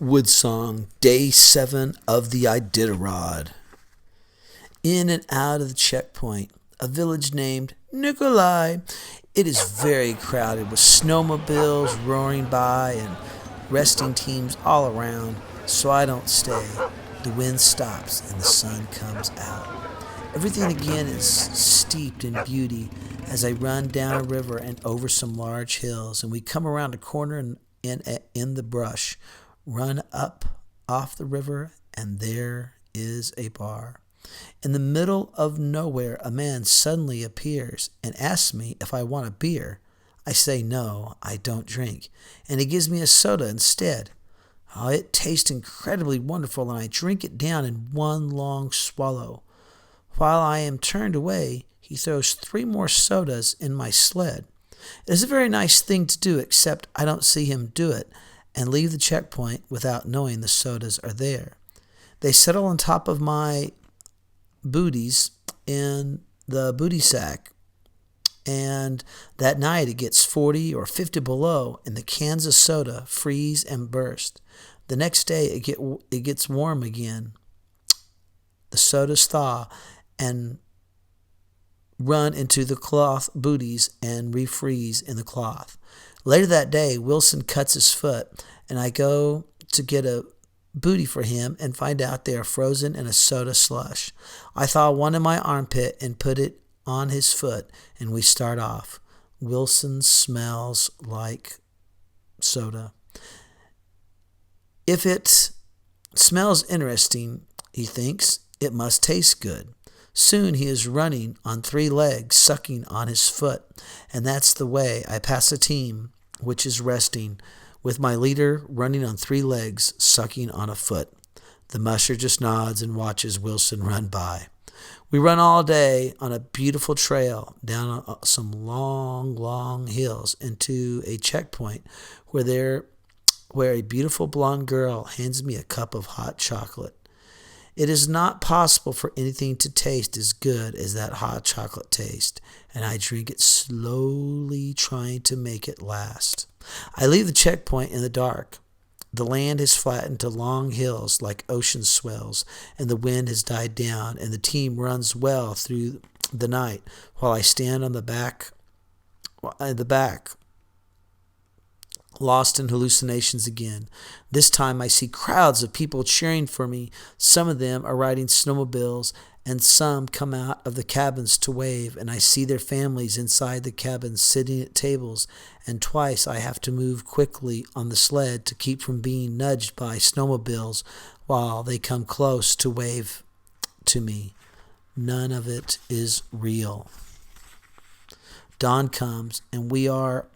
Woodsong, Day 7 of the Iditarod. In and out of the checkpoint, a village named Nikolai. It is very crowded with snowmobiles roaring by and resting teams all around, so I don't stay. The wind stops and the sun comes out. Everything again is steeped in beauty as I run down a river and over some large hills, and we come around a corner in the brush, run up off the river, and there is a bar. In the middle of nowhere, a man suddenly appears and asks me if I want a beer. I say no, I don't drink, and he gives me a soda instead. Oh, it tastes incredibly wonderful, and I drink it down in one long swallow. While I am turned away, he throws 3 more sodas in my sled. It is a very nice thing to do, except I don't see him do it and leave the checkpoint without knowing the sodas are there. They settle on top of my booties in the booty sack, and that night it gets 40 or 50 below, and the cans of soda freeze and burst. The next day it gets warm again. The sodas thaw and run into the cloth booties and refreeze in the cloth. Later that day, Wilson cuts his foot, and I go to get a booty for him and find out they are frozen in a soda slush. I thaw one in my armpit and put it on his foot, and we start off. Wilson smells like soda. If it smells interesting, he thinks, it must taste good. Soon he is running on 3 legs, sucking on his foot, and that's the way I pass a team which is resting, with my leader running on 3 legs, sucking on a foot. The musher just nods and watches Wilson run by. We run all day on a beautiful trail down some long hills into a checkpoint where a beautiful blonde girl hands me a cup of hot chocolate. It is not possible for anything to taste as good as that hot chocolate taste, and I drink it slowly, trying to make it last. I leave the checkpoint in the dark. The land has flattened to long hills like ocean swells, and the wind has died down, and the team runs well through the night while I stand on the back, lost in hallucinations again. This time I see crowds of people cheering for me. Some of them are riding snowmobiles, and some come out of the cabins to wave, and I see their families inside the cabins sitting at tables, and twice I have to move quickly on the sled to keep from being nudged by snowmobiles while they come close to wave to me. None of it is real. Dawn comes, and we are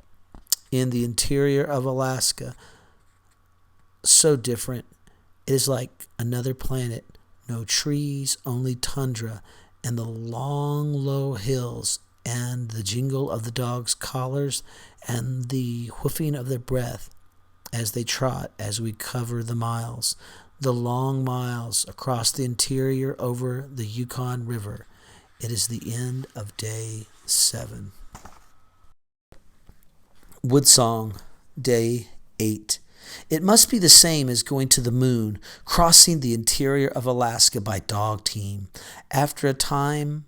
in the interior of Alaska. So different. It is like another planet. No trees, only tundra, and the long, low hills, and the jingle of the dogs' collars, and the whoofing of their breath as they trot as we cover the miles, the long miles across the interior over the Yukon River. It is the end of Day 7. Woodsong, Day 8. It must be the same as going to the moon, crossing the interior of Alaska by dog team. After a time,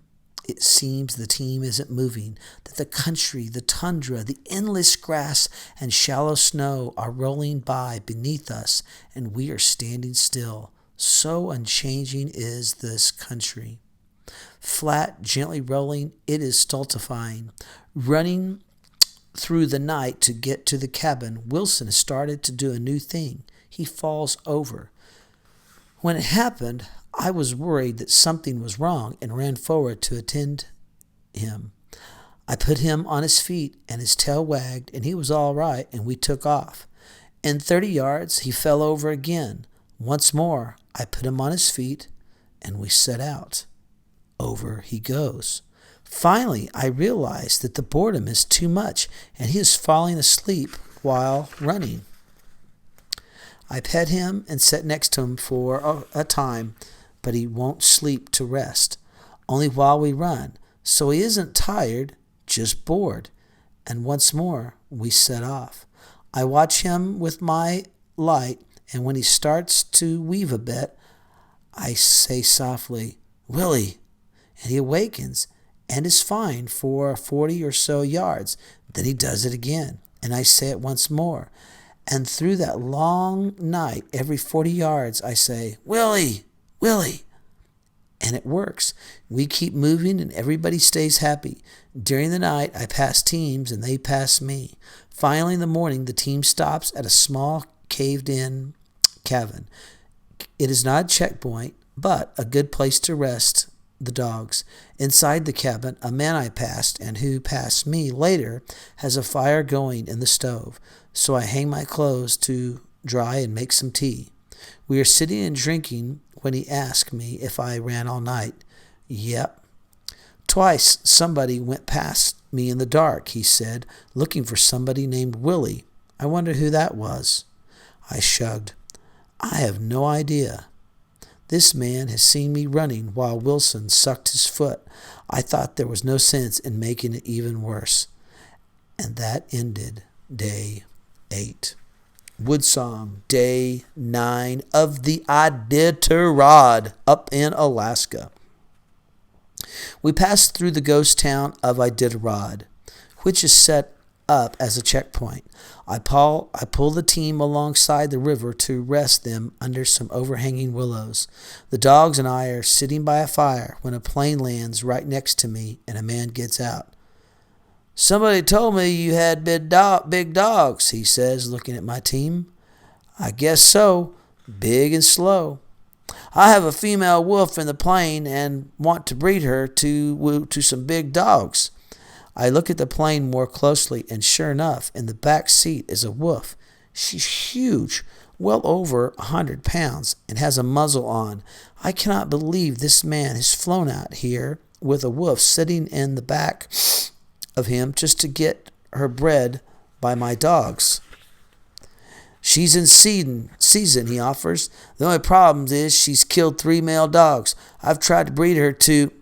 it seems the team isn't moving, that the country, the tundra, the endless grass and shallow snow are rolling by beneath us, and we are standing still. So unchanging is this country. Flat, gently rolling, it is stultifying. Running through the night to get to the cabin, Wilson has started to do a new thing. He falls over. When it happened, I was worried that something was wrong and ran forward to attend him. I put him on his feet, and his tail wagged, and he was all right, and we took off. In 30 yards, he fell over again. Once more, I put him on his feet, and we set out. Over he goes. Finally, I realized that the boredom is too much, and he is falling asleep while running. I pet him and sit next to him for a time, but he won't sleep to rest, only while we run. So he isn't tired, just bored. And once more, we set off. I watch him with my light and when he starts to weave a bit, I say softly, "Willie," and he awakens and is fine for 40 or so yards. Then he does it again, and I say it once more. And through that long night, every 40 yards, I say, "Willie, Willie." And it works. We keep moving and everybody stays happy. During the night, I pass teams and they pass me. Finally, in the morning, the team stops at a small caved-in cabin. It is not a checkpoint, but a good place to rest the dogs. Inside the cabin, a man I passed, and who passed me later, has a fire going in the stove. So I hang my clothes to dry and make some tea. We are sitting and drinking when he asked me if I ran all night. "Yep." "Twice somebody went past me in the dark," he said, "looking for somebody named Willie. I wonder who that was." I shrugged. "I have no idea. This man has seen me running while Wilson sucked his foot. I thought there was no sense in making it even worse." And that ended day 8. Woodsong, day 9 of the Iditarod up in Alaska. We passed through the ghost town of Iditarod, which is set up as a checkpoint. I pull the team alongside the river to rest them under some overhanging willows. The dogs and I are sitting by a fire when a plane lands right next to me and a man gets out. "Somebody told me you had big dogs," he says, looking at my team. "I guess so. Big and slow. I have a female wolf in the plane and want to breed her to some big dogs." I look at the plane more closely, and sure enough, in the back seat is a wolf. She's huge, well over 100 pounds, and has a muzzle on. I cannot believe this man has flown out here with a wolf sitting in the back of him just to get her bred by my dogs. "She's in season," he offers. "The only problem is she's killed 3 male dogs. I've tried to breed her to—"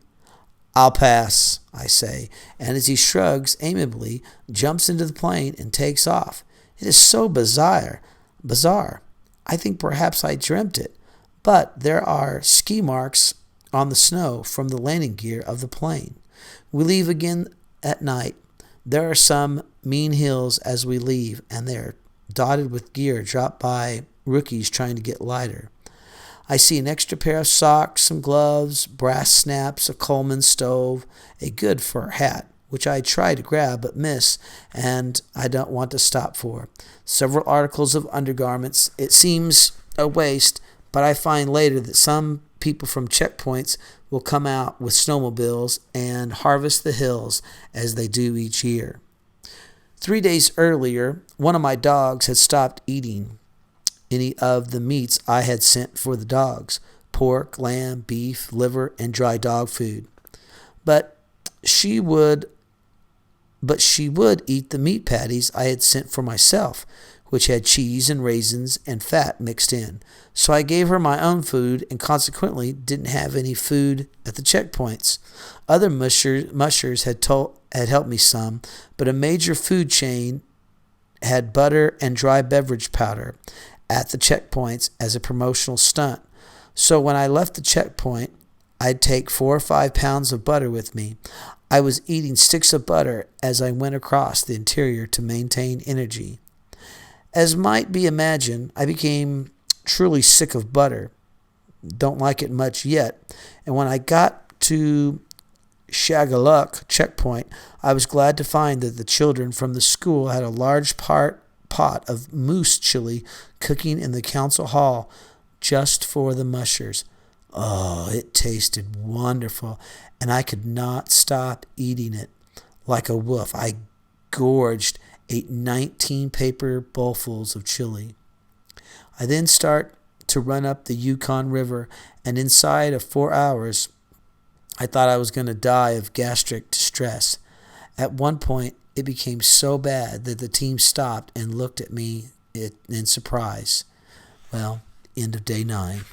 "I'll pass," I say, and as he shrugs amiably, jumps into the plane and takes off. It is so bizarre. I think perhaps I dreamt it, but there are ski marks on the snow from the landing gear of the plane. We leave again at night. There are some mean hills as we leave, and they are dotted with gear dropped by rookies trying to get lighter. I see an extra pair of socks, some gloves, brass snaps, a Coleman stove, a good fur hat, which I try to grab but miss, and I don't want to stop for. Several articles of undergarments. It seems a waste, but I find later that some people from checkpoints will come out with snowmobiles and harvest the hills as they do each year. 3 days earlier, one of my dogs had stopped eating any of the meats I had sent for the dogs: pork, lamb, beef, liver, and dry dog food. But she would eat the meat patties I had sent for myself, which had cheese and raisins and fat mixed in. So I gave her my own food and consequently didn't have any food at the checkpoints. Other mushers had helped me some, but a major food chain had butter and dry beverage powder at the checkpoints as a promotional stunt. So when I left the checkpoint, I'd take 4 or 5 pounds of butter with me. I was eating sticks of butter as I went across the interior to maintain energy. As might be imagined, I became truly sick of butter. Don't like it much yet. And when I got to Shagaluk checkpoint, I was glad to find that the children from the school had a large pot of moose chili cooking in the council hall just for the mushers. Oh, it tasted wonderful, and I could not stop eating it. Like a wolf, I ate 19 paper bowlfuls of chili. I then start to run up the Yukon River, and inside of 4 hours, I thought I was going to die of gastric distress. At one point, it became so bad that the team stopped and looked at me in surprise. Well, end of day 9.